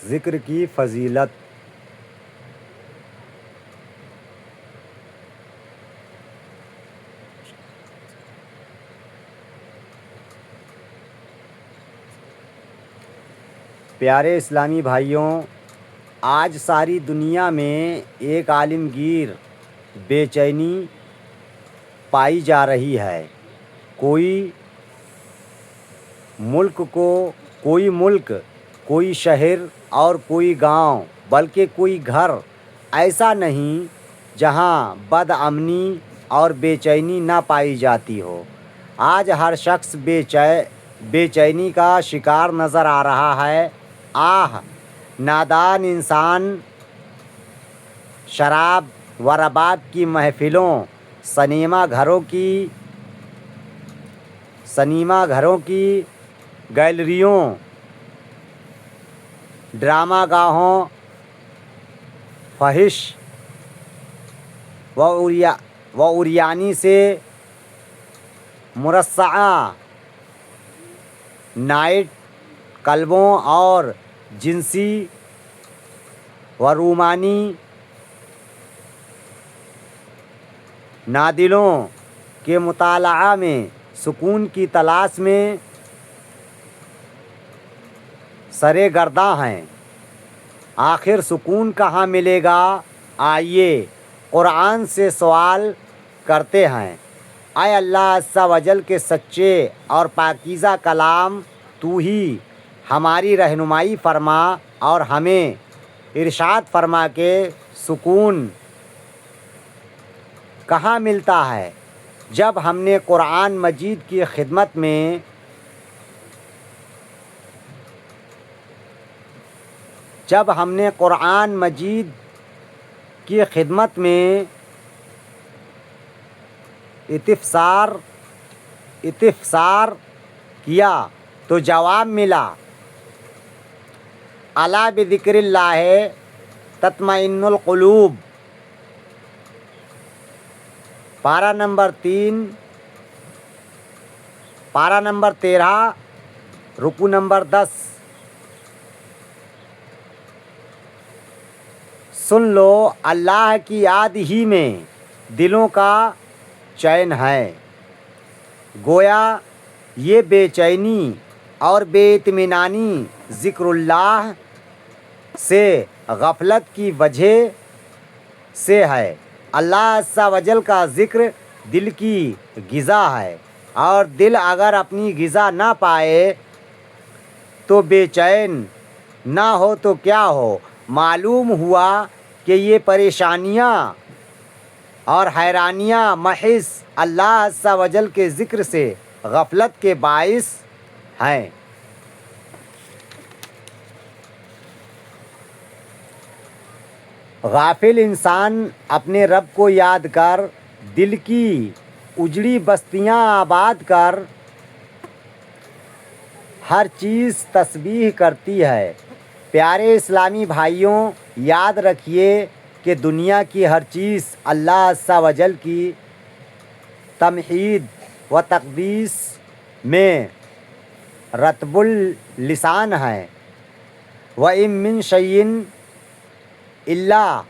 ذکر کی فضیلت۔ پیارے اسلامی بھائیوں، آج ساری دنیا میں ایک عالمگیر بے چینی پائی جا رہی ہے۔ کوئی ملک، کوئی شہر اور کوئی گاؤں، بلکہ کوئی گھر ایسا نہیں جہاں بد امنی اور بے چینی نہ پائی جاتی ہو۔ آج ہر شخص بے چینی کا شکار نظر آ رہا ہے۔ نادان انسان شراب و رباب کی محفلوں، سنیما گھروں کی گیلریوں، ڈرامہ گاہوں، فحش و عریانی سے مرصع نائٹ کلبوں اور جنسی و رومانی نادلوں کے مطالعہ میں سکون کی تلاش میں سرے گرداں ہیں۔ آخر سکون کہاں ملے گا؟ آئیے قرآن سے سوال کرتے ہیں۔ اے اللہ عز و جل کے سچے اور پاکیزہ کلام، تو ہی ہماری رہنمائی فرما اور ہمیں ارشاد فرما کہ سکون کہاں ملتا ہے۔ جب ہم نے قرآن مجید کی خدمت میں استفسار کیا تو جواب ملا، الا بذکر اللہ تطمئن القلوب۔ پارہ نمبر 13، رکوع نمبر 10۔ سن لو، اللہ کی یاد ہی میں دلوں کا چین ہے۔ گویا یہ بے چینی اور بے اطمینانی ذکر اللہ سے غفلت کی وجہ سے ہے۔ اللہ عز و جل کا ذکر دل کی غذا ہے، اور دل اگر اپنی غذا نہ پائے تو بے چین نہ ہو تو کیا ہو؟ معلوم ہوا کہ یہ پریشانیاں اور حیرانیاں محض اللہ عز و جل کے ذکر سے غفلت کے باعث ہیں۔ غافل انسان اپنے رب کو یاد کر، دل کی اجڑی بستیاں آباد کر، ہر چیز تسبیح کرتی ہے۔ پیارے اسلامی بھائیوں، یاد رکھیے کہ دنیا کی ہر چیز اللہ عز و جل کی تمجید و تقدیس میں رطب اللسان ہے۔ وَإِن مِّن شَيْءٍ إِلَّا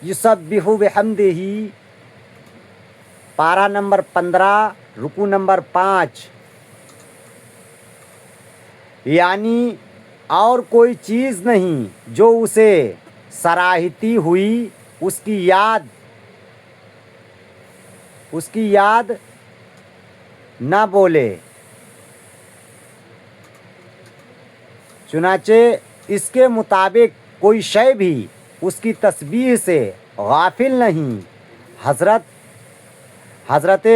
يُسَبِّحُ بِحَمْدِهِ۔ پارہ نمبر 15، رکوع نمبر 5۔ یعنی اور کوئی چیز نہیں جو اسے سراہتی ہوئی اس کی یاد نہ بولے۔ چنانچہ اس کے مطابق کوئی شے بھی اس کی تسبیح سے غافل نہیں۔ حضرت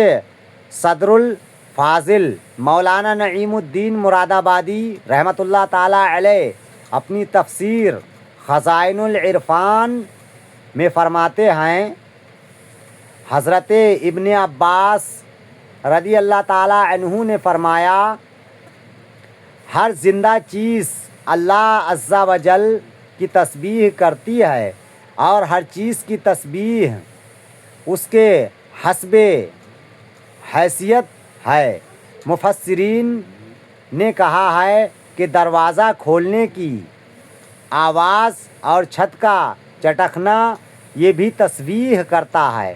صدر الفاضل مولانا نعیم الدین مراد آبادی رحمۃ اللہ تعالیٰ علیہ اپنی تفسیر خزائن العرفان میں فرماتے ہیں، حضرت ابن عباس رضی اللہ تعالیٰ عنہ نے فرمایا، ہر زندہ چیز اللہ عز و جل کی تسبیح کرتی ہے، اور ہر چیز کی تسبیح اس کے حسب حیثیت ہے۔ مفسرین نے کہا ہے کہ دروازہ کھولنے کی آواز اور چھت کا چٹکنا یہ بھی تسبیح کرتا ہے،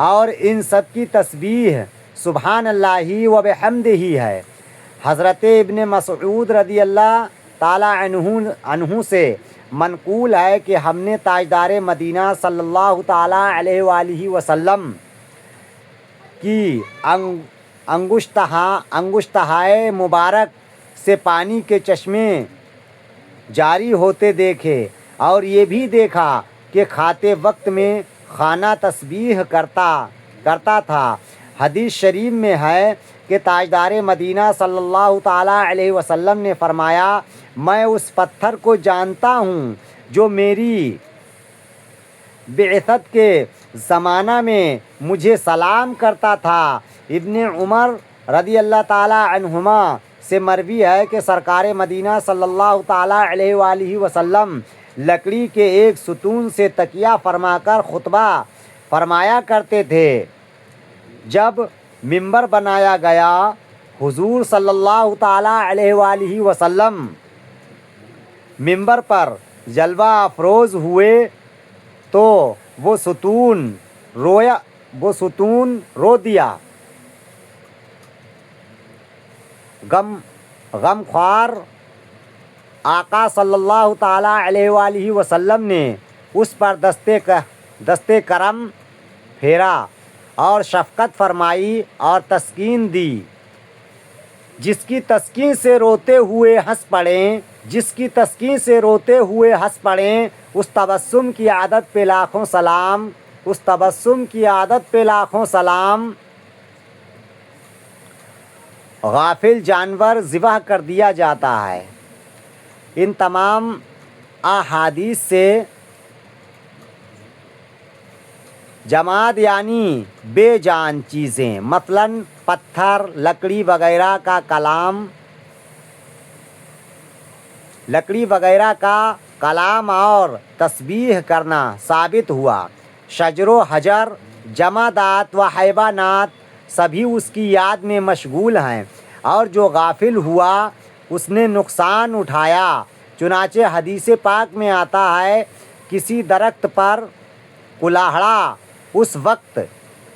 اور ان سب کی تسبیح سبحان اللہ و بحمدہ ہی ہے۔ حضرت ابن مسعود رضی اللہ تعالی عنہ سے منقول ہے کہ ہم نے تاجدار مدینہ صلی اللہ تعالی علیہ وآلہ وسلم کی انگشتہائے مبارک سے پانی کے چشمے جاری ہوتے دیکھے، اور یہ بھی دیکھا کہ کھاتے وقت میں کھانا تسبیح کرتا تھا۔ حدیث شریف میں ہے کہ تاجدار مدینہ صلی اللہ تعالیٰ علیہ وسلم نے فرمایا، میں اس پتھر کو جانتا ہوں جو میری بعثت کے زمانہ میں مجھے سلام کرتا تھا۔ ابن عمر رضی اللہ تعالیٰ عنہما سے مروی ہے کہ سرکار مدینہ صلی اللہ تعالیٰ علیہ وآلہ وسلم لکڑی کے ایک ستون سے تکیہ فرما کر خطبہ فرمایا کرتے تھے۔ جب منبر بنایا گیا، حضور صلی اللہ تعالیٰ علیہ وآلہ وسلم منبر پر جلوہ افروز ہوئے تو وہ ستون رو دیا۔ غمخوار آقا صلی اللہ تعالیٰ علیہ وآلہ وسلم نے اس پر دستے کرم پھیرا اور شفقت فرمائی اور تسکین دی۔ جس کی تسکین سے روتے ہوئے ہنس پڑیں، اس تبسم کی عادت پہ لاکھوں سلام۔ غافل جانور ذبح کر دیا جاتا ہے۔ ان تمام احادیث سے جماد یعنی بے جان چیزیں مثلاً پتھر، لکڑی وغیرہ کا کلام اور تسبیح کرنا ثابت ہوا۔ شجر و حجر، جمادات و حیوانات سبھی اس کی یاد میں مشغول ہیں، اور جو غافل ہوا اس نے نقصان اٹھایا۔ چنانچہ حدیث پاک میں آتا ہے، کسی درخت پر کلاہڑا اس وقت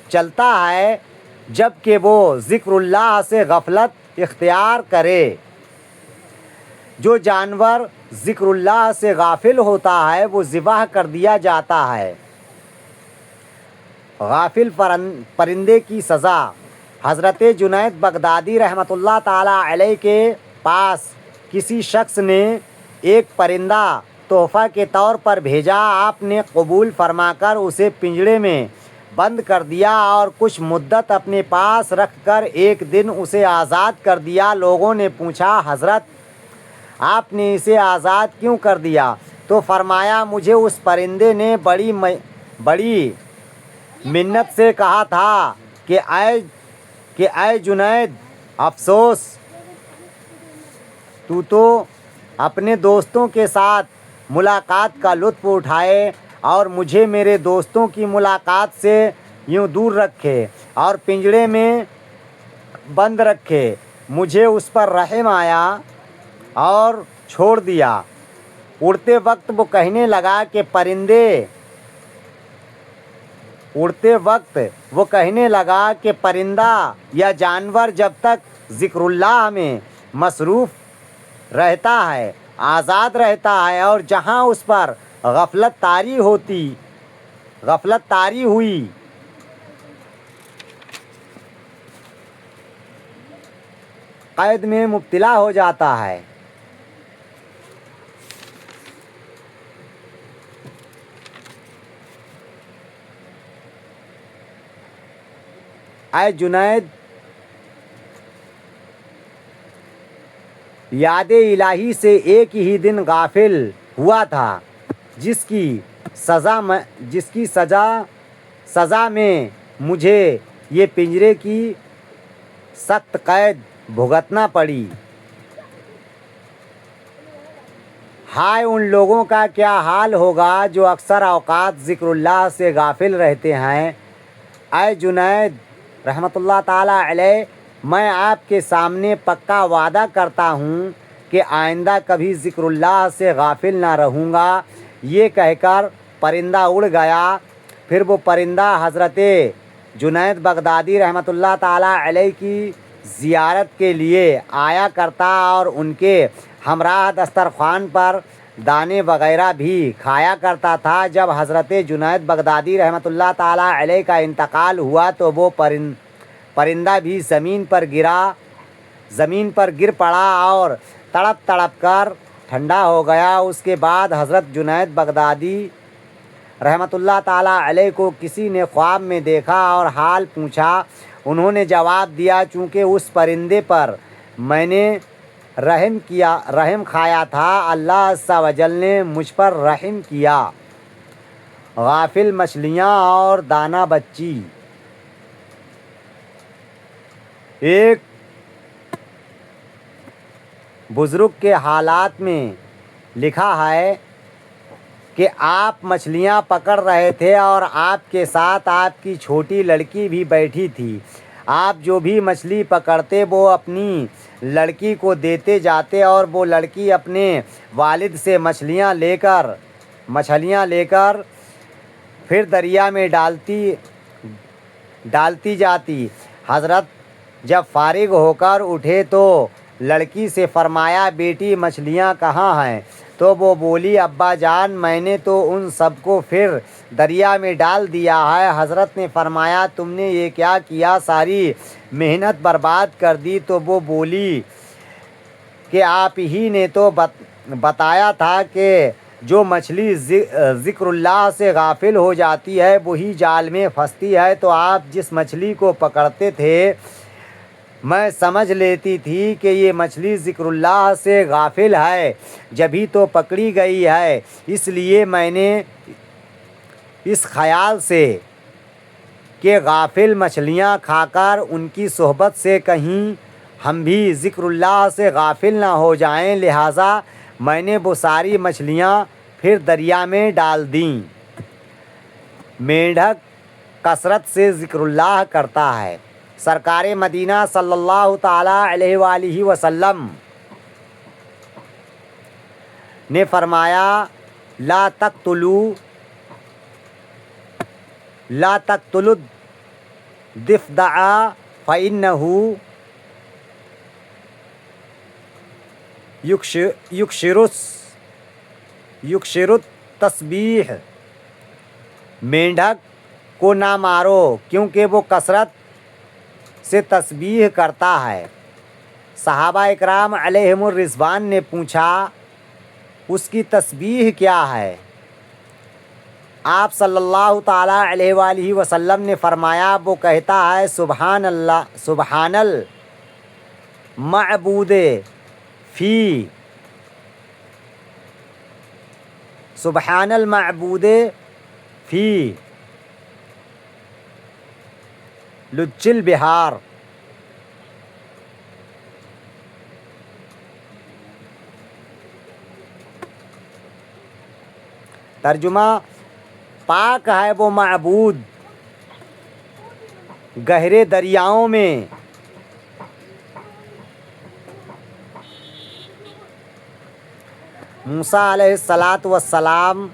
چلتا ہے جب کہ وہ ذکر اللہ سے غفلت اختیار کرے۔ جو جانور ذکر اللہ سے غافل ہوتا ہے وہ ذبح کر دیا جاتا ہے۔ غافل پرندے کی سزا۔ حضرت جنید بغدادی رحمۃ اللہ تعالیٰ علیہ کے پاس کسی شخص نے ایک پرندہ تحفہ کے طور پر بھیجا۔ آپ نے قبول فرما کر اسے پنجرے میں بند کر دیا اور کچھ مدت اپنے پاس رکھ کر ایک دن اسے آزاد کر دیا۔ لوگوں نے پوچھا، حضرت آپ نے اسے آزاد کیوں کر دیا؟ تو فرمایا، مجھے اس پرندے نے بڑی منت سے کہا تھا کہ اے جنید، افسوس، تو اپنے دوستوں کے ساتھ ملاقات کا لطف اٹھائے اور مجھے میرے دوستوں کی ملاقات سے یوں دور رکھے اور پنجرے میں بند رکھے۔ مجھے اس پر رحم آیا اور چھوڑ دیا۔ اڑتے وقت وہ کہنے لگا کہ پرندہ یا جانور جب تک ذکر اللہ میں مصروف رہتا ہے آزاد رہتا ہے، اور جہاں اس پر غفلت طاری ہوئی قید میں مبتلا ہو جاتا ہے۔ اے جنید، یاد الہی سے ایک ہی دن غافل ہوا تھا، جس کی سزا میں مجھے یہ پنجرے کی سخت قید بھگتنا پڑی۔ ہائے ان لوگوں کا کیا حال ہوگا جو اکثر اوقات ذکر اللہ سے غافل رہتے ہیں۔ اے جنید رحمۃ اللہ تعالیٰ علیہ، میں آپ کے سامنے پکا وعدہ کرتا ہوں کہ آئندہ کبھی ذکر اللہ سے غافل نہ رہوں گا۔ یہ کہہ کر پرندہ اڑ گیا۔ پھر وہ پرندہ حضرت جنید بغدادی رحمۃ اللہ تعالیٰ علیہ کی زیارت کے لیے آیا کرتا اور ان کے ہمراہ دسترخوان پر دانے وغیرہ بھی کھایا کرتا تھا۔ جب حضرت جنید بغدادی رحمۃ اللہ تعالیٰ علیہ کا انتقال ہوا تو وہ پرندہ بھی زمین پر گر پڑا اور تڑپ تڑپ کر ٹھنڈا ہو گیا۔ اس کے بعد حضرت جنید بغدادی رحمۃ اللہ تعالیٰ علیہ کو کسی نے خواب میں دیکھا اور حال پوچھا۔ انہوں نے جواب دیا، چونکہ اس پرندے پر میں نے رحم کھایا تھا، اللہ عز و جل نے مجھ پر رحم کیا۔ غافل مچھلیاں اور دانہ بچی۔ ایک بزرگ کے حالات میں لکھا ہے کہ آپ مچھلیاں پکڑ رہے تھے اور آپ کے ساتھ آپ کی چھوٹی لڑکی بھی بیٹھی تھی۔ آپ جو بھی مچھلی پکڑتے وہ اپنی لڑکی کو دیتے جاتے اور وہ لڑکی اپنے والد سے مچھلیاں لے کر پھر دریا میں ڈالتی جاتی۔ حضرت جب فارغ ہو کر اٹھے تو لڑکی سے فرمایا، بیٹی مچھلیاں کہاں ہیں؟ تو وہ بولی، ابا جان میں نے تو ان سب کو پھر دریا میں ڈال دیا ہے۔ حضرت نے فرمایا، تم نے یہ کیا کیا؟ ساری محنت برباد کر دی۔ تو وہ بولی کہ آپ ہی نے تو بتایا تھا کہ جو مچھلی ذکر اللہ سے غافل ہو جاتی ہے وہی جال میں پھنستی ہے۔ تو آپ جس مچھلی کو پکڑتے تھے میں سمجھ لیتی تھی کہ یہ مچھلی ذکر اللہ سے غافل ہے، جبھی تو پکڑی گئی ہے۔ اس لیے میں نے اس خیال سے کہ غافل مچھلیاں کھا کر ان کی صحبت سے کہیں ہم بھی ذکر اللہ سے غافل نہ ہو جائیں، لہٰذا میں نے وہ ساری مچھلیاں پھر دریا میں ڈال دیں۔ مینڈھک کثرت سے ذکر اللہ کرتا ہے۔ سرکار مدینہ صلی اللہ تعالیٰ علیہ وآلہ وسلم نے فرمایا، لا تقتلوا الضفدع فإنه یکشر التسبیح۔ مینڈھک کو نہ مارو کیونکہ وہ کثرت سے تسبیح کرتا ہے۔ صحابہ اکرام علیہم الرضوان نے پوچھا، اس کی تسبیح کیا ہے؟ آپ صلی اللہ تعالیٰ علیہ وآلہ وسلم نے فرمایا، وہ کہتا ہے، سبحان اللہ، سبحان المعبود فی لج البحار۔ ترجمہ، پاک ہے وہ معبود گہرے دریاؤں میں موسیٰ علیہ السلام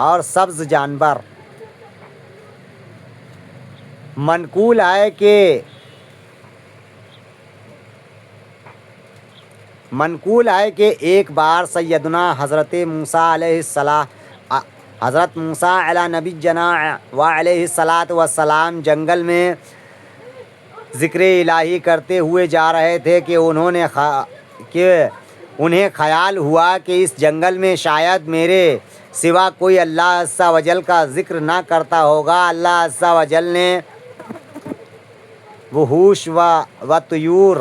اور سبز جانور۔ منقول ہے کہ ایک بار سیدنا حضرت موسیٰ علیہ نبینا وعلیہ السلام جنگل میں ذکر الہی کرتے ہوئے جا رہے تھے کہ انہیں خیال ہوا کہ اس جنگل میں شاید میرے سوا کوئی اللہ عز و جل کا ذکر نہ کرتا ہوگا۔ اللہ عز و جل نے وحوش و طیور،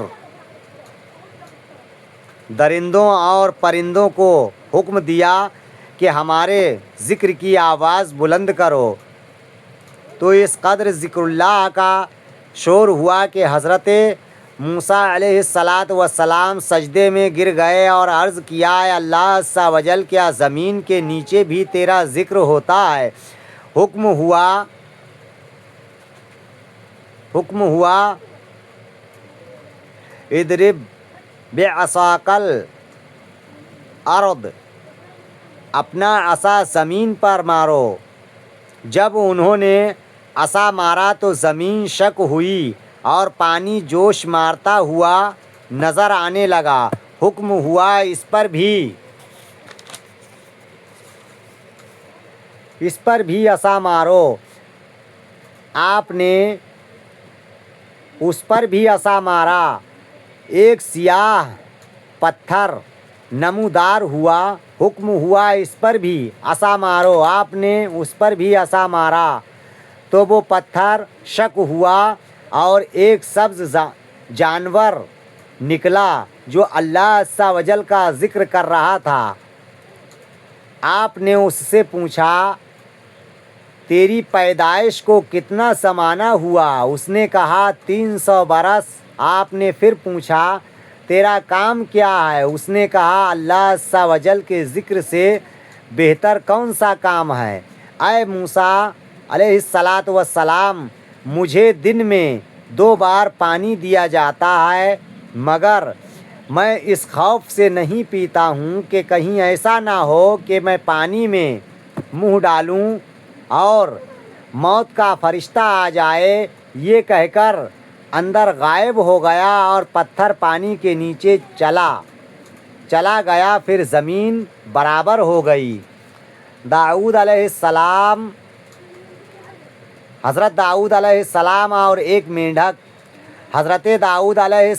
درندوں اور پرندوں کو حکم دیا کہ ہمارے ذکر کی آواز بلند کرو۔ تو اس قدر ذکر اللہ کا شور ہوا کہ حضرت موسیٰ علیہ السلام سجدے میں گر گئے اور عرض کیا، اے اللہ عز و جل، کیا زمین کے نیچے بھی تیرا ذکر ہوتا ہے؟ حکم ہوا بعصاکل ارض، اپنا عصا زمین پر مارو۔ جب انہوں نے عصا مارا تو زمین شک ہوئی اور پانی جوش مارتا ہوا نظر آنے لگا۔ حکم ہوا اس پر بھی عصا مارو۔ آپ نے اس پر بھی عصا مارا، ایک سیاہ پتھر نمودار ہوا۔ حکم ہوا اس پر بھی عصا مارو۔ آپ نے اس پر بھی عصا مارا تو وہ پتھر شک ہوا اور ایک سبز جانور نکلا جو اللہ عز و جل کا ذکر کر رہا تھا۔ آپ نے اس سے پوچھا تیری پیدائش کو کتنا زمانہ ہوا؟ اس نے کہا 300 برس۔ آپ نے پھر پوچھا تیرا کام کیا ہے؟ اس نے کہا اللہ عز و جل کے ذکر سے بہتر کون سا کام ہے؟ اے موسیٰ علیہ السلام، مجھے دن میں 2 بار پانی دیا جاتا ہے، مگر میں اس خوف سے نہیں پیتا ہوں کہ کہیں ایسا نہ ہو کہ میں پانی میں منہ ڈالوں اور موت کا فرشتہ آ جائے۔ یہ کہہ کر اندر غائب ہو گیا اور پتھر پانی کے نیچے چلا گیا، پھر زمین برابر ہو گئی۔ حضرت داؤد علیہ السلام اور ایک مینڈھک۔ حضرت داؤد علیہ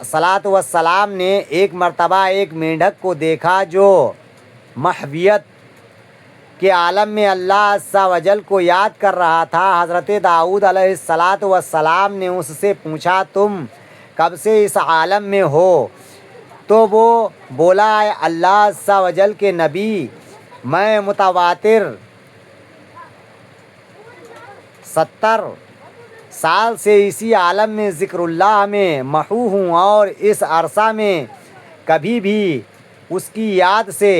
السلام نے ایک مرتبہ ایک مینڈھک کو دیکھا جو محویت کے عالم میں اللہ عز و جل کو یاد کر رہا تھا۔ حضرت داؤد علیہ السلام نے اس سے پوچھا تم کب سے اس عالم میں ہو؟ تو وہ بولا اے اللہ عز و جل کے نبی، میں متواتر 70 سال سے اسی عالم میں ذکر اللہ میں محو ہوں اور اس عرصہ میں کبھی بھی اس کی یاد سے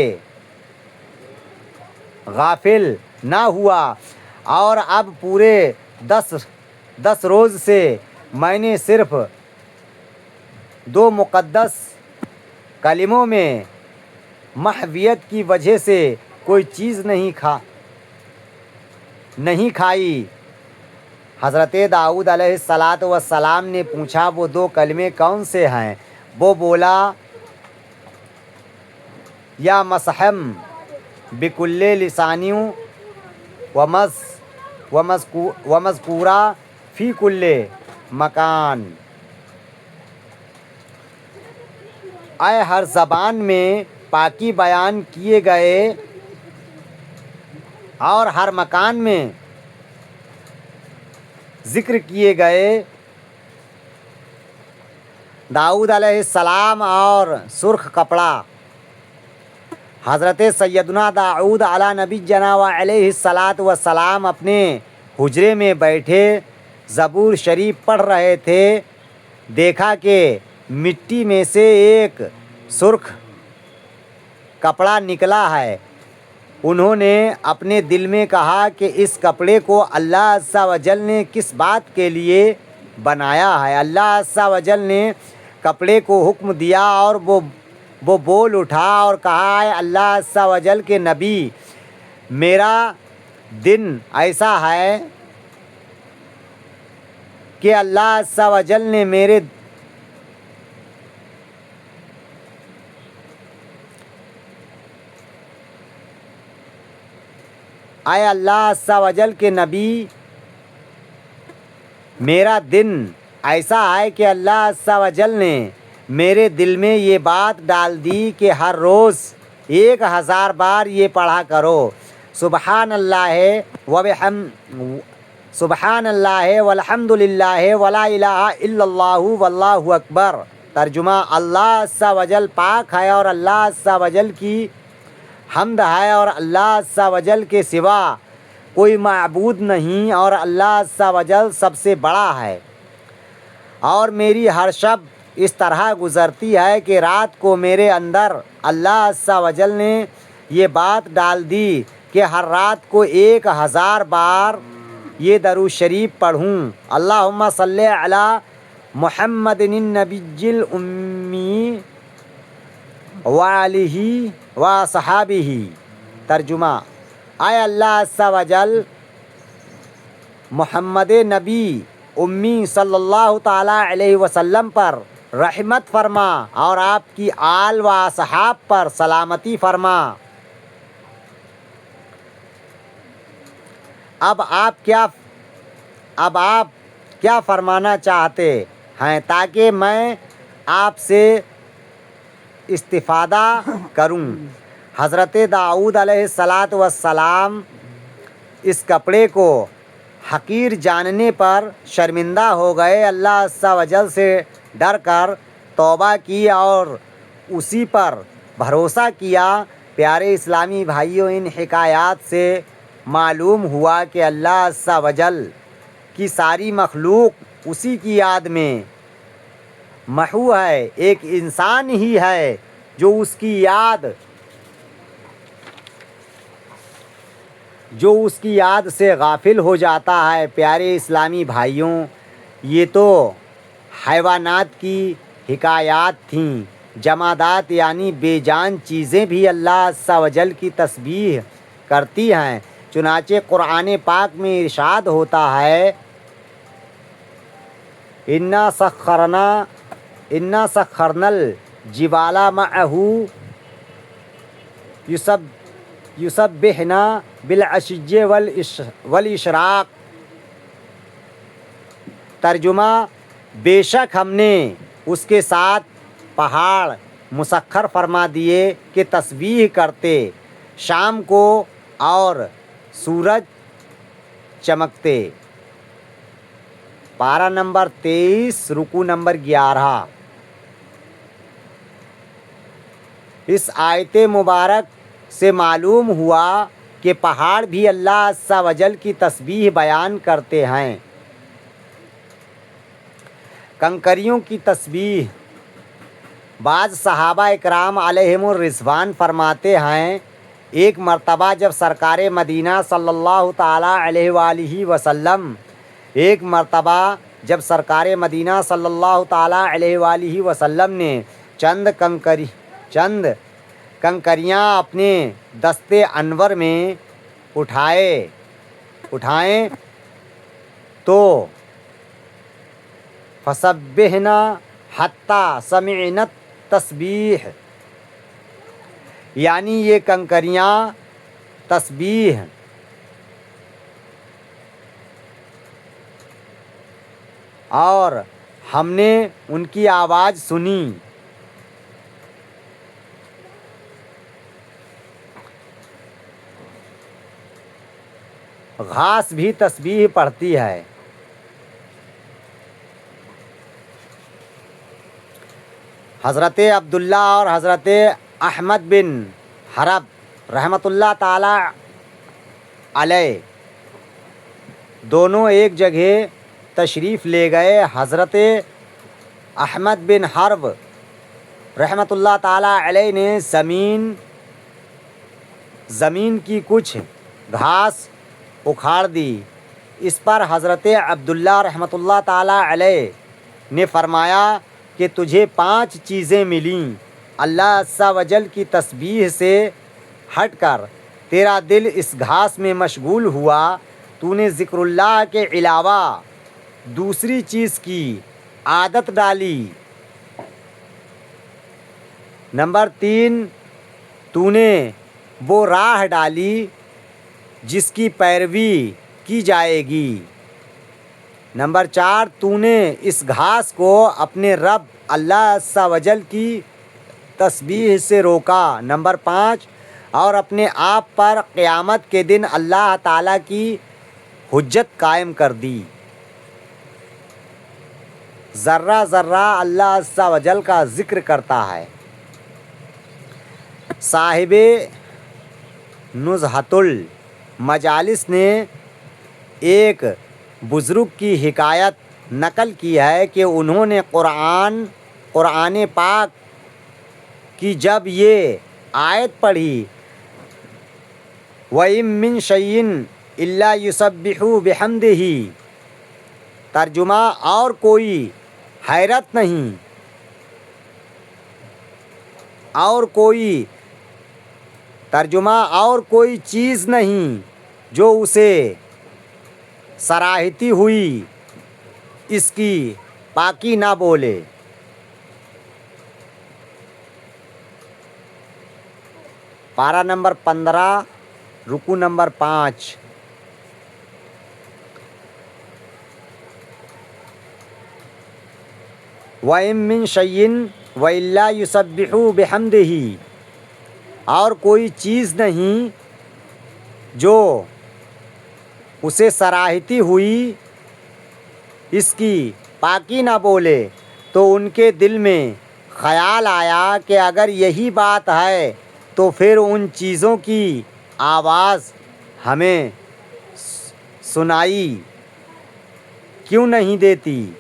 غافل نہ ہوا، اور اب پورے 10 روز سے میں نے صرف 2 مقدس کلموں میں محویت کی وجہ سے کوئی چیز نہیں کھائی۔ حضرت داؤد علیہ السلام نے پوچھا وہ 2 کلمے کون سے ہیں؟ وہ بولا یا مسحم بکل لسانیوں ومذکورہ فی کل مکان۔ اے ہر زبان میں پاکی بیان کیے گئے اور ہر مکان میں ذکر کیے گئے داؤد علیہ السلام اور سرخ کپڑا۔ حضرت سیدنا داؤد علی نبینا و علیہ السلام اپنے حجرے میں بیٹھے زبور شریف پڑھ رہے تھے۔ دیکھا کہ مٹی میں سے ایک سرخ کپڑا نکلا ہے۔ انہوں نے اپنے دل میں کہا کہ اس کپڑے کو اللہ عز و جل نے کس بات کے لیے بنایا ہے؟ اللہ عز و جل نے کپڑے کو حکم دیا اور وہ بول اٹھا اور کہا اے اللہ عز و جل کے نبی، میرا دن ایسا ہے کہ اللہ عز و جل نے اے اللہ عز و جل کے نبی، میرا دن ایسا ہے کہ اللہ عز و جل نے میرے دل میں یہ بات ڈال دی کہ ہر روز 1000 بار یہ پڑھا کرو، سبحان اللہ والحمد للہ ولا الہ الا اللہ واللہ اکبر۔ ترجمہ: اللہ عز و جل پاک ہے اور اللہ عز و جل کی حمد ہے، اور اللہ عز و جل کے سوا کوئی معبود نہیں، اور اللہ عز و جل سب سے بڑا ہے۔ اور میری ہر شب اس طرح گزرتی ہے کہ رات کو میرے اندر اللہ عز و جل نے یہ بات ڈال دی کہ ہر رات کو 1000 بار یہ درود شریف پڑھوں۔ اللہم صلی علی محمد النبی الامی وآلہ وصحابہ۔ ترجمہ: اے اللہ عز و جل محمد نبی امی صلی اللہ تعالیٰ علیہ وسلم پر رحمت فرما اور آپ کی آل و اصحاب پر سلامتی فرما۔ اب آپ کیا فرمانا چاہتے ہیں تاکہ میں آپ سے استفادہ کروں؟ حضرت داؤد علیہ السلام اس کپڑے کو حقیر جاننے پر شرمندہ ہو گئے۔ اللہ عز و جل سے ڈر کر توبہ کی اور اسی پر بھروسہ کیا۔ پیارے اسلامی بھائیوں، ان حکایات سے معلوم ہوا کہ اللہ عز و جل کی ساری مخلوق اسی کی یاد میں محو ہے۔ ایک انسان ہی ہے جو اس کی یاد سے غافل ہو جاتا ہے۔ پیارے اسلامی بھائیوں، یہ تو حیوانات کی حکایات تھیں۔ جمادات یعنی بے جان چیزیں بھی اللہ عز و جل کی تسبیح کرتی ہیں۔ چنانچہ قرآن پاک میں ارشاد ہوتا ہے: اِنَّا سَخَّرْنَا الْجِبَالَ مَعَهُ يُسَبِّحْنَا بِالْعَشِيِّ وَالْإِشْرَاقِ۔ ترجمہ: بے شک ہم نے اس کے ساتھ پہاڑ مسخر فرما دیے کہ تسبیح کرتے شام کو اور سورج چمکتے۔ پارہ نمبر 23 رکوع نمبر 11۔ اس آیت مبارک سے معلوم ہوا کہ پہاڑ بھی اللہ عز و جل کی تسبیح بیان کرتے ہیں۔ کنکریوں کی تسبیح: بعض صحابہ اکرام علیہم الرضوان فرماتے ہیں، ایک مرتبہ جب سرکار مدینہ صلی اللہ تعالیٰ علیہ وآلہ وسلم نے چند کنکریاں اپنے دستے انور میں اٹھائیں تو فسبحنا حتی سمعنا التسبیح، یعنی یہ کنکریاں تسبیح اور ہم نے ان کی آواز سنی۔ گھاس بھی تسبیح پڑھتی ہے۔ حضرت عبداللہ اور حضرت احمد بن حرب رحمۃ اللہ تعالی علیہ دونوں ایک جگہ تشریف لے گئے۔ حضرت احمد بن حرب رحمۃ اللہ تعالی علیہ نے زمین کی کچھ گھاس اکھاڑ دی۔ اس پر حضرت عبداللہ رحمۃ اللہ تعالی علیہ نے فرمایا کہ تجھے 5 چیزیں ملیں۔ اللہ عز و جل کی تسبیح سے ہٹ کر تیرا دل اس گھاس میں مشغول ہوا، تو نے ذکر اللہ کے علاوہ دوسری چیز کی عادت ڈالی۔ نمبر 3، تو نے وہ راہ ڈالی جس کی پیروی کی جائے گی۔ نمبر 4، تو نے اس گھاس کو اپنے رب اللہ عز و جل کی تسبیح سے روکا۔ نمبر 5، اور اپنے آپ پر قیامت کے دن اللہ تعالیٰ کی حجت قائم کر دی۔ ذرہ ذرہ اللہ عز و جل کا ذکر کرتا ہے۔ صاحب نزہۃ المجالس نے ایک بزرگ کی حکایت نقل کی ہے کہ انہوں نے قرآن پاک کی جب یہ آیت پڑھی وَإِن مِّن شَيْءٍ إِلَّا يُسَبِّحُ بِحَمْدِهِ، ترجمہ: اور کوئی حیرت نہیں اور کوئی ترجمہ اور کوئی چیز نہیں جو اسے سراہتی ہوئی اس کی پاکی نہ بولے۔ پارہ نمبر 15 رکوع نمبر 5۔ وَإِن مِّن شَيْءٍ وَإِلَّا يُسَبِّحُ بِحَمْدِهِ، اور کوئی چیز نہیں جو اسے سراہتی ہوئی اس کی پاکی نہ بولے۔ تو ان کے دل میں خیال آیا کہ اگر یہی بات ہے تو پھر ان چیزوں کی آواز ہمیں سنائی کیوں نہیں دیتی۔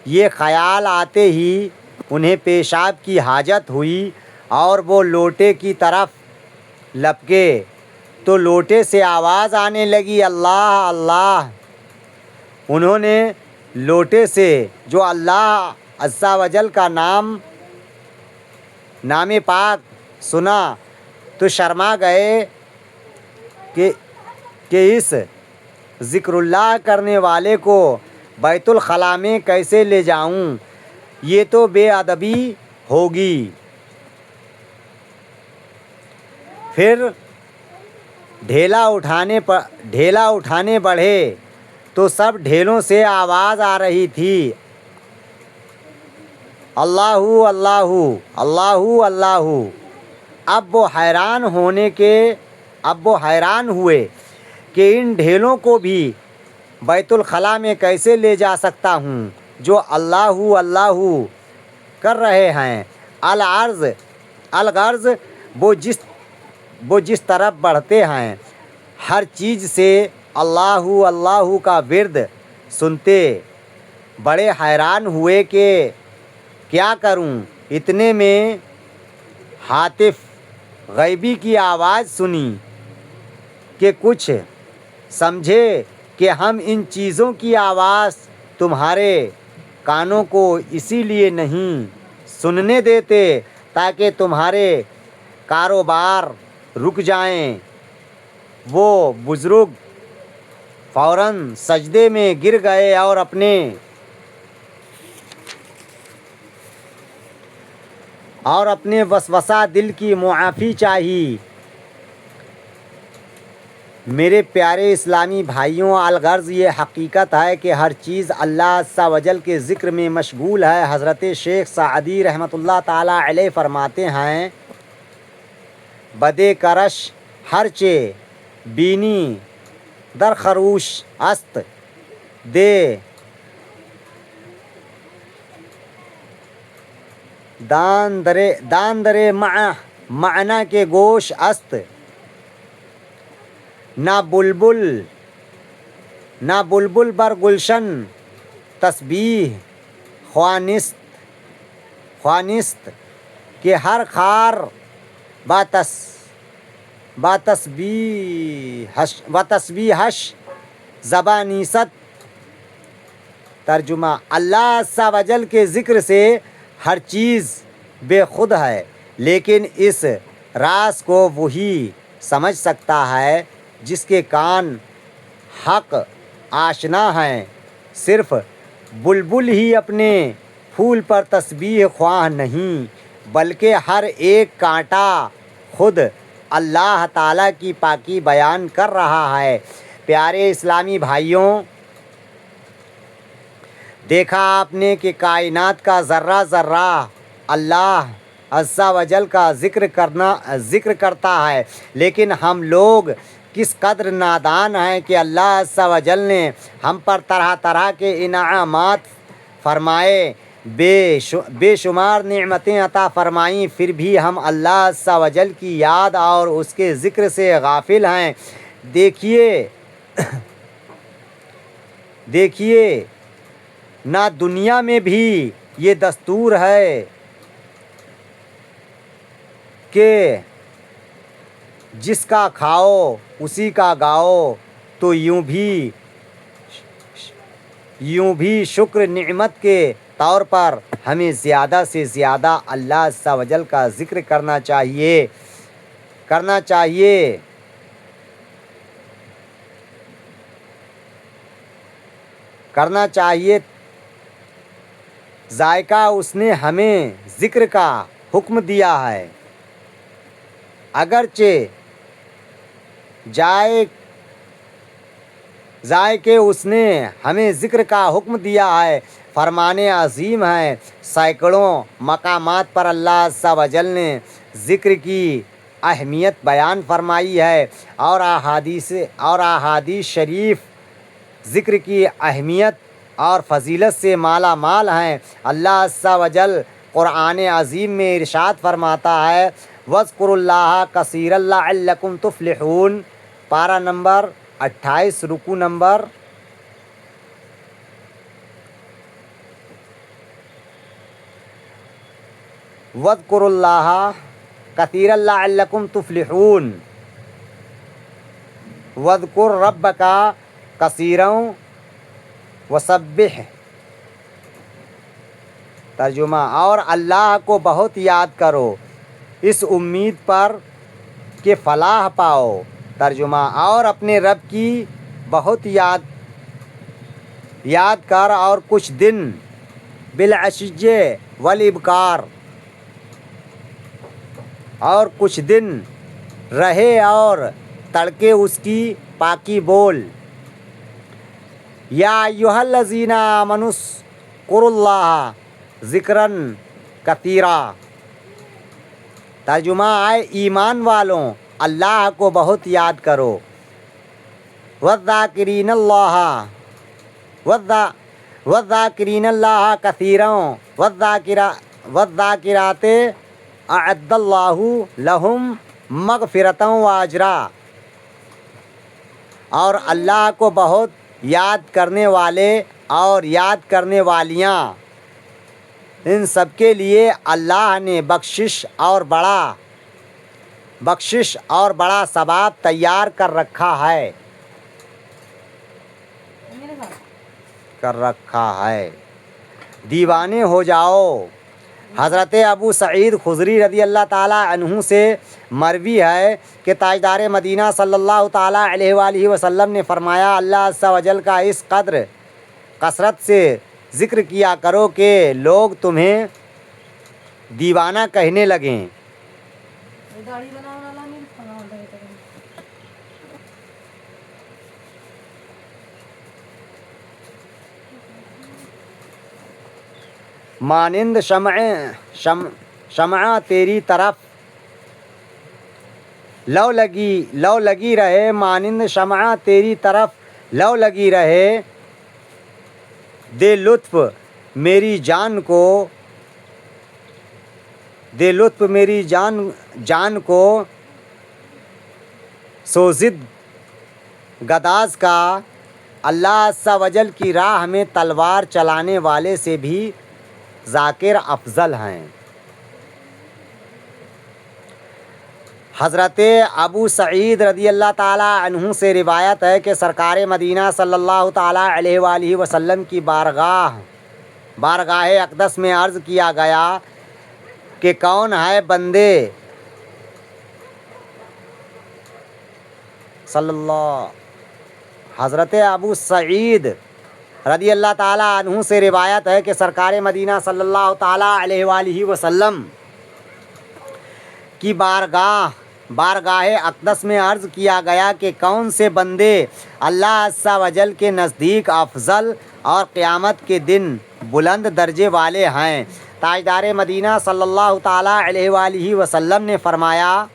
یہ خیال آتے ہی انہیں پیشاب کی حاجت ہوئی اور وہ لوٹے کی طرف لپکے تو لوٹے سے آواز آنے لگی، اللہ اللہ۔ انہوں نے لوٹے سے جو اللہ عز و جل کا نام پاک سنا تو شرما گئے کہ اس ذکر اللہ کرنے والے کو بیت الخلاء میں کیسے لے جاؤں، یہ تو بے ادبی ہوگی۔ پھر ڈھیلا اٹھانے بڑھے تو سب ڈھیلوں سے آواز آ رہی تھی، اللہ اللہ اللہ اللہ۔ اب وہ حیران ہوئے کہ ان ڈھیلوں کو بھی بیت الخلاء میں کیسے لے جا سکتا ہوں جو اللہ اللہ کر رہے ہیں۔ الغرض وہ جس طرف بڑھتے ہیں ہر چیز سے اللہ اللہ کا ورد سنتے بڑے حیران ہوئے کہ کیا کروں۔ اتنے میں ہاتف غیبی کی آواز سنی کہ کچھ سمجھے کہ ہم ان چیزوں کی آواز تمہارے کانوں کو اسی لیے نہیں سننے دیتے تاکہ تمہارے کاروبار رک جائیں۔ وہ بزرگ فوراً سجدے میں گر گئے اور اپنے وسوسہ دل کی معافی چاہی۔ میرے پیارے اسلامی بھائیوں، الغرض یہ حقیقت ہے کہ ہر چیز اللہ عز و جل کے ذکر میں مشغول ہے۔ حضرت شیخ سعدی رحمۃ اللہ تعالیٰ علیہ فرماتے ہیں، بدے کرش ہرچے بینی در خروش است دے دان درے معنا کے گوش است نہ بلبل بر گلشن تسبیح خوانست کہ ہر خار با تسبیحش زبانیست۔ ترجمہ، اللہ عز و جل کے ذکر سے ہر چیز بے خود ہے، لیکن اس راز کو وہی سمجھ سکتا ہے جس کے کان حق آشنا ہیں۔ صرف بلبل ہی اپنے پھول پر تسبیح خواں نہیں، بلکہ ہر ایک کانٹا خود اللہ تعالیٰ کی پاکی بیان کر رہا ہے۔ پیارے اسلامی بھائیوں، دیکھا آپ نے کہ کائنات کا ذرہ ذرہ اللہ عز و جل کا ذکر کرتا ہے، لیکن ہم لوگ کس قدر نادان ہیں کہ اللہ عز و جل نے ہم پر طرح طرح کے انعامات فرمائے، بے شمار نعمتیں عطا فرمائیں، پھر بھی ہم اللہ عز و جل کی یاد اور اس کے ذکر سے غافل ہیں۔ دیکھیے نہ دنیا میں بھی یہ دستور ہے کہ جس کا کھاؤ اسی کا گاؤ، تو یوں بھی شکر نعمت کے طور پر ہمیں زیادہ سے زیادہ اللہ عز و جل کا ذکر کرنا چاہیے ذائقہ اس نے ہمیں ذکر کا حکم دیا ہے، اگرچہ ذائقے اس نے ہمیں ذکر کا حکم دیا ہے، فرمان عظیم ہے۔ سینکڑوں مقامات پر اللہ عز و جل نے ذکر کی اہمیت بیان فرمائی ہے، اور احادیث شریف ذکر کی اہمیت اور فضیلت سے مالا مال ہیں۔ اللہ عز و جل قرآن عظیم میں ارشاد فرماتا ہے، وَاذْكُرُوا اللَّهَ كَثِيرًا لَعَلَّكُمْ تُفْلِحُونَ، پارہ نمبر 28، رکوع نمبر 'وَاذْكُرُوا اللَّهَ كَثِيرًا لَعَلَّكُمْ تُفْلِحُونَ، وَاذْكُرْ رَبَّكَ كَثِيرًا وَسَبِّحْ۔ ترجمہ، اور اللہ کو بہت یاد کرو اس امید پر کہ فلاح پاؤ۔ ترجمہ، اور اپنے رب کی بہت یاد کر اور کچھ دن بالعشی والابکار، اور کچھ دن رہے اور تڑکے اس کی پاکی بول۔ یا ایھا الذین آمنوا اذکروا اللہ ذکرا کثیرا۔ ترجمہ، اے ایمان والوں، اللہ کو بہت یاد کرو۔ والذاکرین اللہ کثیرا والذاکرات اعد اللہ لہم مغفرۃ واجرا۔ اور اللہ کو بہت یاد کرنے والے اور یاد کرنے والیاں، ان سب کے لیے اللہ نے بخشش اور بڑا ثواب تیار کر رکھا ہے۔ دیوانے ہو جاؤ۔ حضرت ابو سعید خدری رضی اللہ تعالیٰ عنہ سے مروی ہے کہ تاجدار مدینہ صلی اللہ تعالیٰ علیہ وآلہ وسلم نے فرمایا، اللہ عز و جل کا اس قدر کثرت سے ذکر کیا کرو کہ لوگ تمہیں دیوانہ کہنے لگیں۔ مانند شمع تیری طرف لو لگی رہے، مانند شمع تیری طرف لو لگی رہے، دے لطف میری جان کو سوزد گداز کا۔ اللہ عز و جل کی راہ میں تلوار چلانے والے سے بھی ذاکر افضل ہیں۔ حضرت ابو سعید رضی اللہ تعالیٰ عنہ سے روایت ہے کہ سرکار مدینہ صلی اللہ تعالیٰ علیہ وآلہ وسلم کی بارگاہ اقدس میں عرض کیا گیا کہ کون ہے بندے حضرت ابو سعید رضی اللہ تعالیٰ عنہ سے روایت ہے کہ سرکار مدینہ صلی اللہ تعالیٰ علیہ وآلہ وسلم کی بارگاہ اقدس میں عرض کیا گیا کہ کون سے بندے اللہ عز و جل کے نزدیک افضل اور قیامت کے دن بلند درجے والے ہیں۔ تاجدار مدینہ صلی اللہ تعالیٰ علیہ وآلہ وسلم نے فرمایا،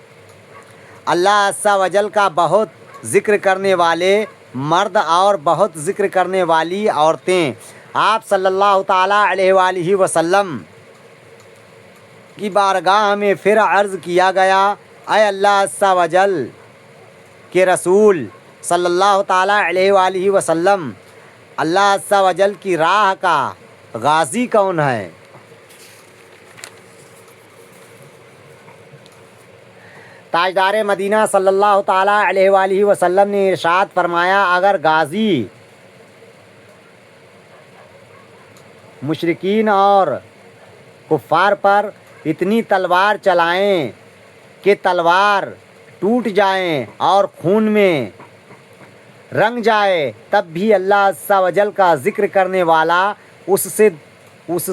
اللہ عز و جل کا بہت ذکر کرنے والے مرد اور بہت ذکر کرنے والی عورتیں۔ آپ صلی اللہ تعالیٰ علیہ وآلہ وسلم کی بارگاہ میں پھر عرض کیا گیا، اے اللہ عز و جل کے رسول صلی اللہ تعالیٰ علیہ وآلہ وسلم، اللہ عز و جل کی راہ کا غازی کون ہے؟ تاجدار مدینہ صلی اللہ تعالیٰ علیہ وآلہ وسلم نے ارشاد فرمایا، اگر غازی مشرکین اور کفار پر اتنی تلوار چلائیں کہ تلوار ٹوٹ جائیں اور خون میں رنگ جائے، تب بھی اللہ عز و جل کا ذکر کرنے والا اس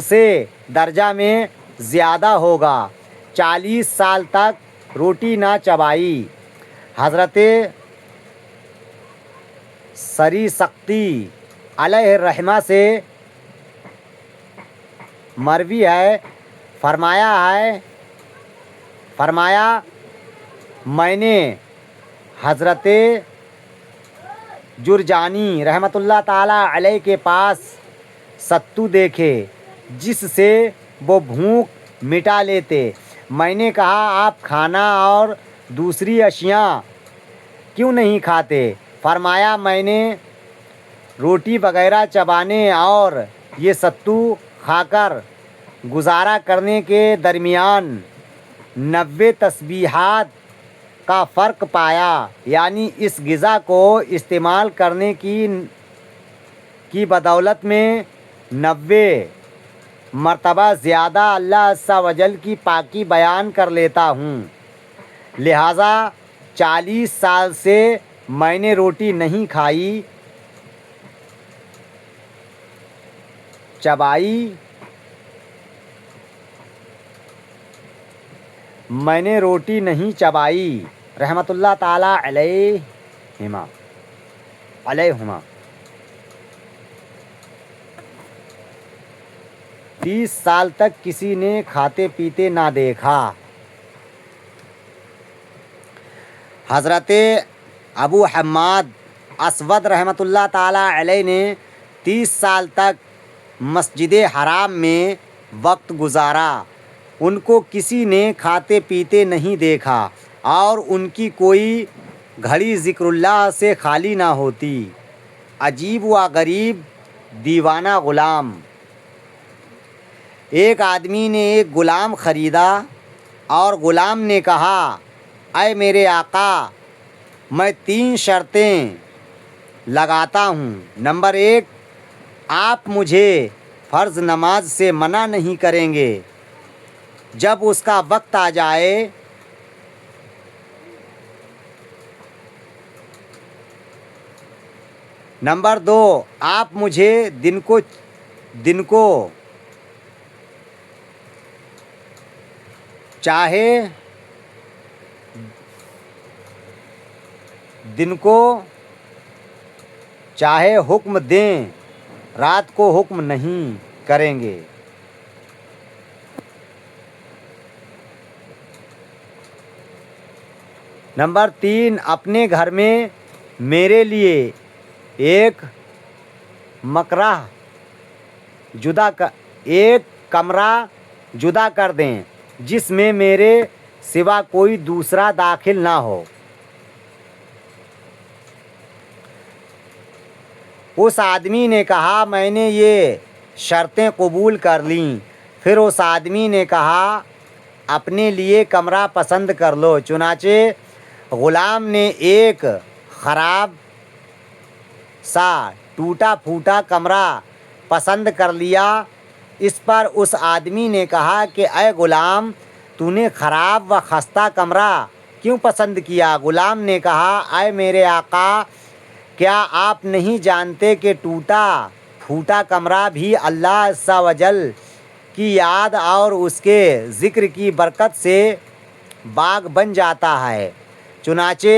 سے درجہ میں زیادہ ہوگا۔ 40 سال تک روٹی نہ چبائی۔ حضرت سری سختی علیہ الرحمہ سے مروی ہے، فرمایا میں نے حضرت جرجانی رحمۃ اللہ تعالیٰ علیہ کے پاس ستو دیکھے جس سے وہ بھوک مٹا لیتے۔ میں نے کہا آپ کھانا اور دوسری اشیاء کیوں نہیں کھاتے؟ فرمایا میں نے روٹی وغیرہ چبانے اور یہ ستو کھا کر گزارا کرنے کے درمیان 90 تسبیحات کا فرق پایا، یعنی اس غذا کو استعمال کرنے کی بدولت میں 90 مرتبہ زیادہ اللہ عز و جل کی پاکی بیان کر لیتا ہوں۔ لہٰذا 40 سال سے میں نے روٹی نہیں کھائی چبائی، میں نے روٹی نہیں چبائی رحمۃ اللہ تعالیٰ علیہما۔ 30 سال تک کسی نے کھاتے پیتے نہ دیکھا۔ حضرت ابو حماد اسود رحمۃ اللہ تعالیٰ علیہ نے 30 سال تک مسجد حرام میں وقت گزارا، ان کو کسی نے کھاتے پیتے نہیں دیکھا اور ان کی کوئی گھڑی ذکر اللہ سے خالی نہ ہوتی۔ عجیب و غریب دیوانہ غلام۔ ایک آدمی نے ایک غلام خریدا اور غلام نے کہا اے میرے آقا، میں 3 شرطیں لگاتا ہوں۔ نمبر 1، آپ مجھے فرض نماز سے منع نہیں کریں گے جب اس کا وقت آ جائے۔ نمبر 2، آپ مجھے دن کو چاہے حکم دیں، رات کو حکم نہیں کریں گے۔ نمبر 3، اپنے گھر میں میرے لیے ایک کمرہ جدا کر دیں جس میں میرے سوا کوئی دوسرا داخل نہ ہو۔ اس آدمی نے کہا میں نے یہ شرطیں قبول کر لیں۔ پھر اس آدمی نے کہا اپنے لیے کمرہ پسند کر لو۔ چنانچہ غلام نے ایک خراب سا ٹوٹا پھوٹا کمرہ پسند کر لیا۔ اس پر اس آدمی نے کہا کہ اے غلام، تو نے خراب و خستہ کمرہ کیوں پسند کیا؟ غلام نے کہا اے میرے آقا، کیا آپ نہیں جانتے کہ ٹوٹا پھوٹا کمرہ بھی اللہ عز و جل کی یاد اور اس کے ذکر کی برکت سے باغ بن جاتا ہے؟ چنانچہ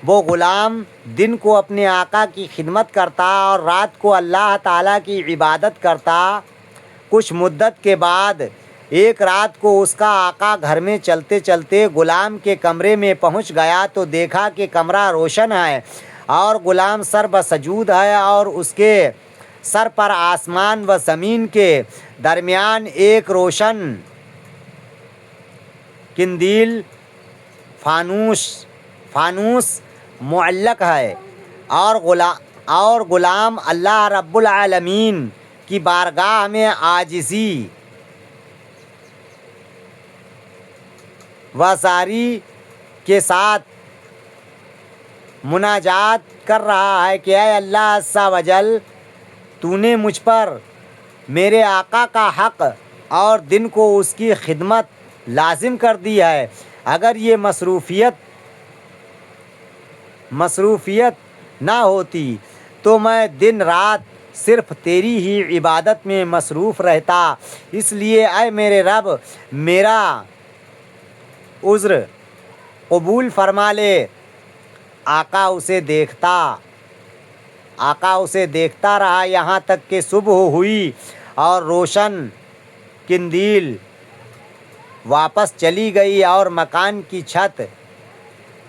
وہ غلام دن کو اپنے آقا کی خدمت کرتا اور رات کو اللہ تعالیٰ کی عبادت کرتا۔ کچھ مدت کے بعد ایک رات کو اس کا آقا گھر میں چلتے چلتے غلام کے کمرے میں پہنچ گیا تو دیکھا کہ کمرہ روشن ہے اور غلام سر بسجود ہے اور اس کے سر پر آسمان و زمین کے درمیان ایک روشن قندیل فانوس معلق ہے اور غلام اللہ رب العالمین کی بارگاہ میں عاجزی و زاری کے ساتھ مناجات کر رہا ہے کہ اے اللہ عز و جل، تو نے مجھ پر میرے آقا کا حق اور دن کو اس کی خدمت لازم کر دی ہے۔ اگر یہ مصروفیت نہ ہوتی تو میں دن رات صرف تیری ہی عبادت میں مصروف رہتا۔ اس لیے اے میرے رب، میرا عذر قبول فرما لے۔ آقا اسے دیکھتا رہا یہاں تک کہ صبح ہوئی اور روشن قندیل واپس چلی گئی اور مکان کی چھت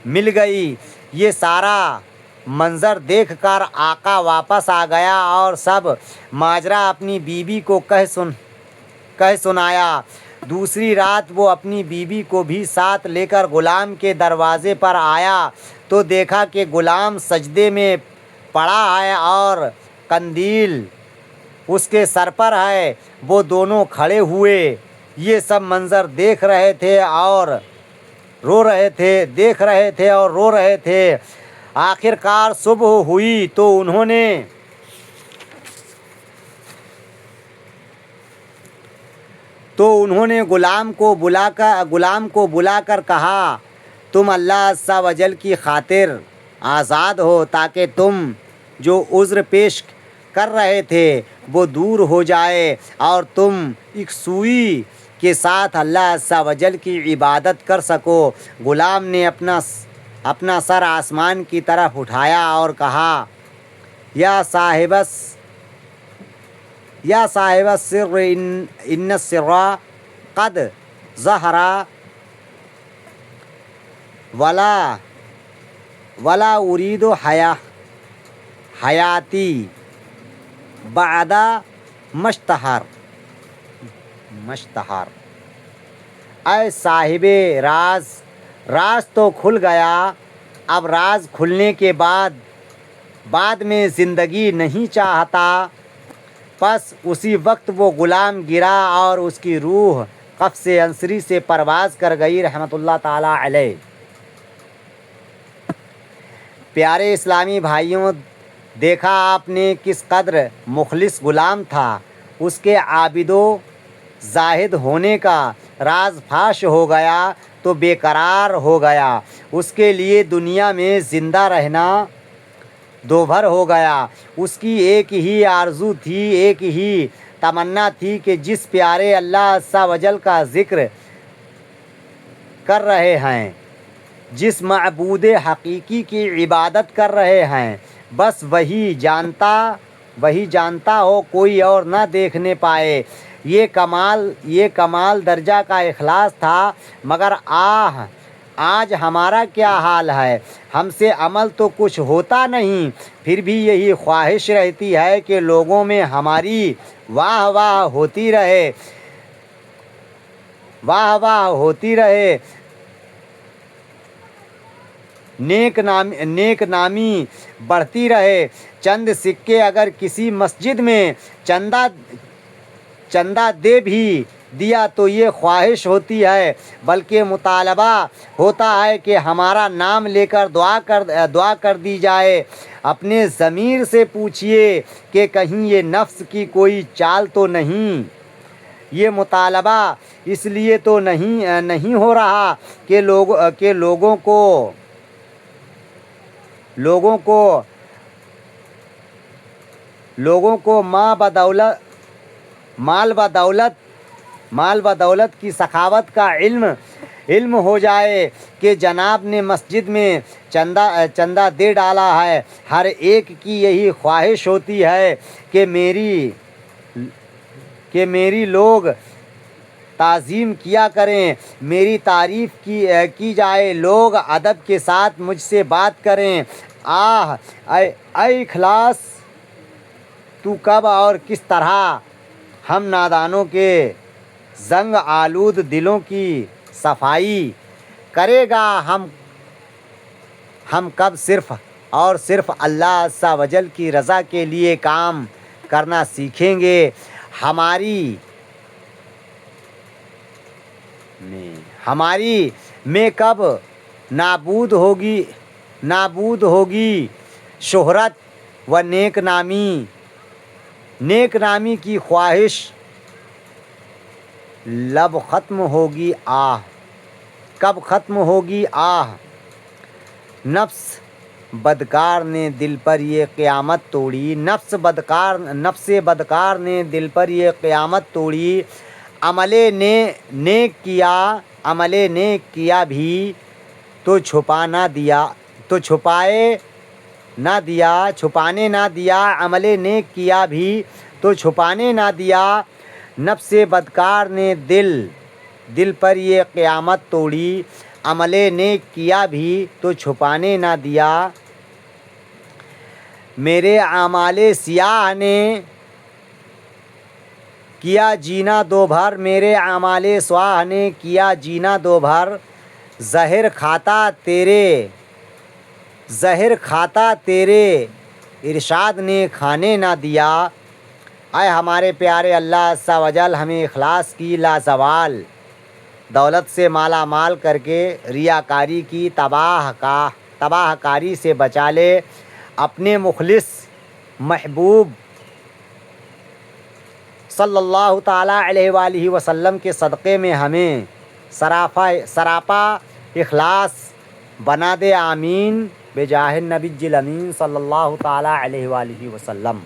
مل گئی۔ یہ سارا منظر دیکھ کر آقا واپس آ گیا اور سب ماجرا اپنی بیوی کو کہہ سنایا۔ دوسری رات وہ اپنی بیوی کو بھی ساتھ لے کر غلام کے دروازے پر آیا تو دیکھا کہ غلام سجدے میں پڑا ہے اور قندیل اس کے سر پر ہے۔ وہ دونوں کھڑے ہوئے یہ سب منظر دیکھ رہے تھے اور رو رہے تھے۔ آخر کار صبح ہوئی تو انہوں نے غلام کو بلا کر کہا، تم اللہ عز و جل کی خاطر آزاد ہو تاکہ تم جو عذر پیش کر رہے تھے وہ دور ہو جائے اور تم یکسوئی کے ساتھ اللہ عز و جل کی عبادت کر سکو۔ غلام نے اپنا سر آسمان کی طرف اٹھایا اور کہا، یا صاحب السر ان السر قد ظہر ولا ارید حیاتی بعد مشتہر۔ اے صاحب راز تو کھل گیا، اب راز کھلنے کے بعد میں زندگی نہیں چاہتا۔ پس اسی وقت وہ غلام گرا اور اس کی روح قفس انصری سے پرواز کر گئی رحمۃ اللہ تعالی علیہ۔ پیارے اسلامی بھائیوں، دیکھا آپ نے کس قدر مخلص غلام تھا۔ اس کے عابد و زاہد ہونے کا راز فاش ہو گیا تو بے قرار ہو گیا۔ اس کے لیے دنیا میں زندہ رہنا دوبھر ہو گیا۔ اس کی ایک ہی آرزو تھی، ایک ہی تمنا تھی کہ جس پیارے اللہ عز و جل کا ذکر کر رہے ہیں، جس معبود حقیقی کی عبادت کر رہے ہیں، بس وہی جانتا ہو، کوئی اور نہ دیکھنے پائے۔ یہ کمال درجہ کا اخلاص تھا۔ مگر آج ہمارا کیا حال ہے؟ ہم سے عمل تو کچھ ہوتا نہیں، پھر بھی یہی خواہش رہتی ہے کہ لوگوں میں ہماری واہ واہ ہوتی رہے، نیک نامی بڑھتی رہے۔ چند سکے اگر کسی مسجد میں چندہ دے بھی دیا تو یہ خواہش ہوتی ہے، بلکہ مطالبہ ہوتا ہے کہ ہمارا نام لے کر دعا کر دی جائے۔ اپنے ضمیر سے پوچھئے کہ کہیں یہ نفس کی کوئی چال تو نہیں۔ یہ مطالبہ اس لیے تو نہیں ہو رہا کہ لوگوں کو مال بدولت کی سخاوت کا علم ہو جائے کہ جناب نے مسجد میں چندہ دے ڈالا ہے۔ ہر ایک کی یہی خواہش ہوتی ہے کہ میری لوگ تعظیم کیا کریں، میری تعریف کی جائے، لوگ ادب کے ساتھ مجھ سے بات کریں۔ اے اخلاص، تو کب اور کس طرح ہم نادانوں کے زنگ آلود دلوں کی صفائی کرے گا؟ ہم کب صرف اللہ عز و جل کی رضا کے لیے کام کرنا سیکھیں گے؟ ہماری میں کب نابود ہوگی شہرت و نیک نامی؟ نیک نامی کی خواہش لب ختم ہوگی آہ، کب ختم ہوگی آہ، نفس بدکار نے دل پر یہ قیامت توڑی، نفس بدکار نے دل پر یہ قیامت توڑی، عمل نیک کیا بھی تو چھپانے نہ دیا، عمل نیک کیا بھی تو چھپانے نہ دیا، نفس بدکار نے دل پر یہ قیامت توڑی، عمل نیک کیا بھی تو چھپانے نہ دیا، میرے اعمال سیاہ نے کیا جینا دو بھر، میرے اعمال سیاہ نے کیا جینا دو بھر، زہر کھاتا تیرے ارشاد نے کھانے نہ دیا۔ اے ہمارے پیارے اللہ عز و جل ہمیں اخلاص کی لازوال دولت سے مالا مال کر کے ریاکاری کی تباہ کاری سے بچا لے، اپنے مخلص محبوب صلی اللہ تعالیٰ علیہ وآلہ وسلم کے صدقے میں ہمیں سراپا اخلاص بنا دے، آمین، بجاہ النبی الامین صلی اللہ تعالیٰ علیہ وآلہ وسلم۔